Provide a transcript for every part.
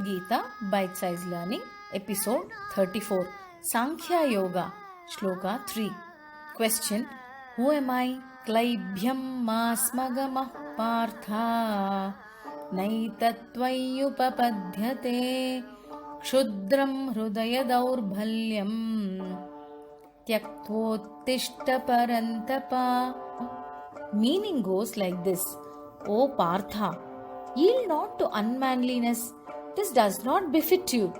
Gita Bite Size Learning, Episode 34, Sankhya Yoga, Shloka 3. Question: Who am I? Klaibhyam masmagamah partha naitatvayupapadhyate kshudram hrudaya daurbhalyam tyaktvottishta parantapa. Meaning goes like this: O Partha, yield not to unmanliness, this does not befit you.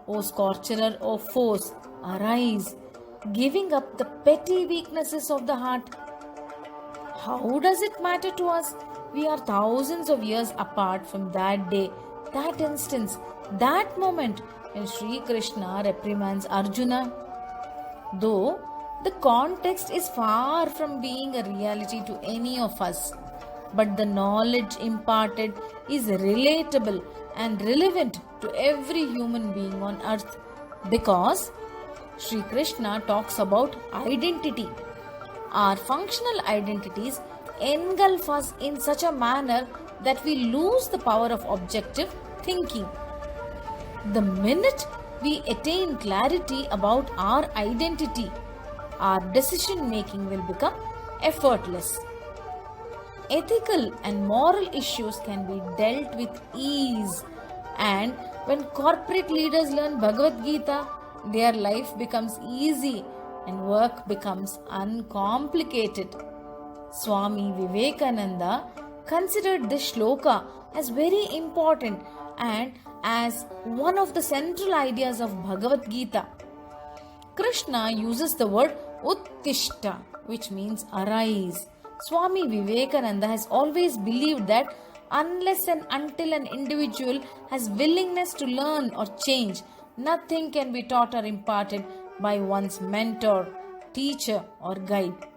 O scorcher of foes, arise, giving up the petty weaknesses of the heart. How does it matter to us? We are thousands of years apart from that day, that instance, that moment when Sri Krishna reprimands Arjuna. Though the context is far from being a reality to any of us, but the knowledge imparted is relatable and relevant to every human being on earth, because Sri Krishna talks about identity. Our functional identities engulf us in such a manner that we lose the power of objective thinking. The minute we attain clarity about our identity, our decision making will become effortless. Ethical and moral issues can be dealt with ease, and when corporate leaders learn Bhagavad Gita, their life becomes easy and work becomes uncomplicated. Swami Vivekananda considered this shloka as very important and as one of the central ideas of Bhagavad Gita. Krishna uses the word uttishta, which means arise. Swami Vivekananda has always believed that unless and until an individual has willingness to learn or change, nothing can be taught or imparted by one's mentor, teacher, or guide.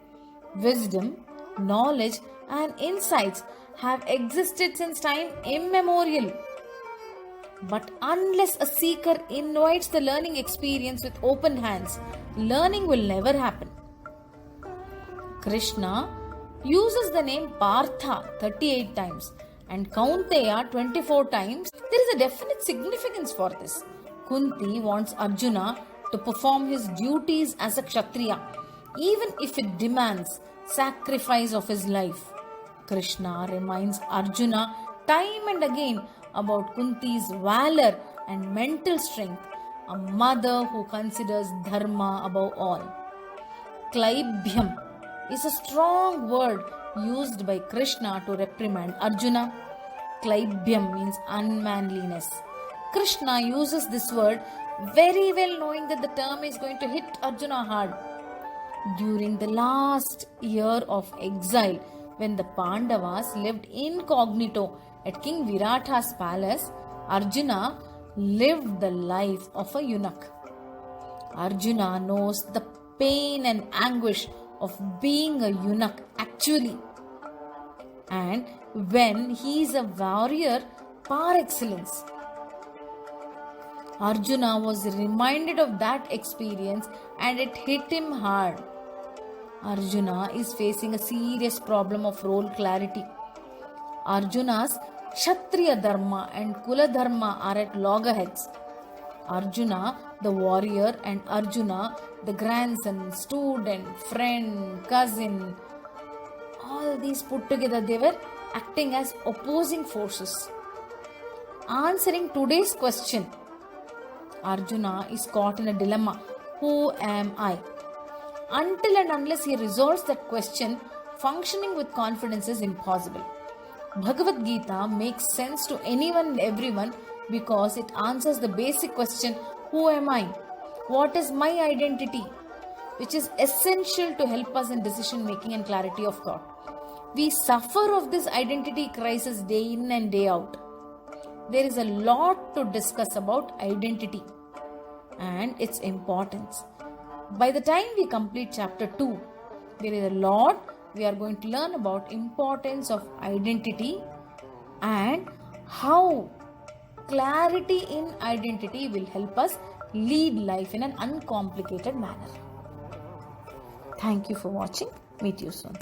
Wisdom, knowledge, and insights have existed since time immemorial. But unless a seeker invites the learning experience with open hands, learning will never happen. Krishna uses the name Partha 38 times and Kaunteya 24 times. There is a definite significance for this. Kunti wants Arjuna to perform his duties as a Kshatriya, even if it demands sacrifice of his life. Krishna reminds Arjuna time and again about Kunti's valor and mental strength, a mother who considers dharma above all. Klaibhyam is a strong word used by Krishna to reprimand Arjuna. Klaibhyam means unmanliness. Krishna uses this word very well knowing that the term is going to hit Arjuna hard. During the last year of exile, when the Pandavas lived incognito at King Viratha's palace, Arjuna lived the life of a eunuch. Arjuna knows the pain and anguish of being a eunuch actually. And when he is a warrior par excellence, Arjuna was reminded of that experience and it hit him hard. Arjuna is facing a serious problem of role clarity. Arjuna's Kshatriya Dharma and Kula Dharma are at loggerheads. Arjuna, the warrior, and Arjuna, the grandson, student, friend, cousin, all these put together, they were acting as opposing forces. Answering today's question, Arjuna is caught in a dilemma. Who am I? Until and unless he resolves that question, functioning with confidence is impossible. Bhagavad Gita makes sense to anyone and everyone because it answers the basic question, who am I? What is my identity? Which is essential to help us in decision making and clarity of thought. We suffer of this identity crisis day in and day out. There is a lot to discuss about identity and its importance. By the time we complete chapter 2, there is a lot we are going to learn about importance of identity and how clarity in identity will help us lead life in an uncomplicated manner. Thank you for watching. Meet you soon.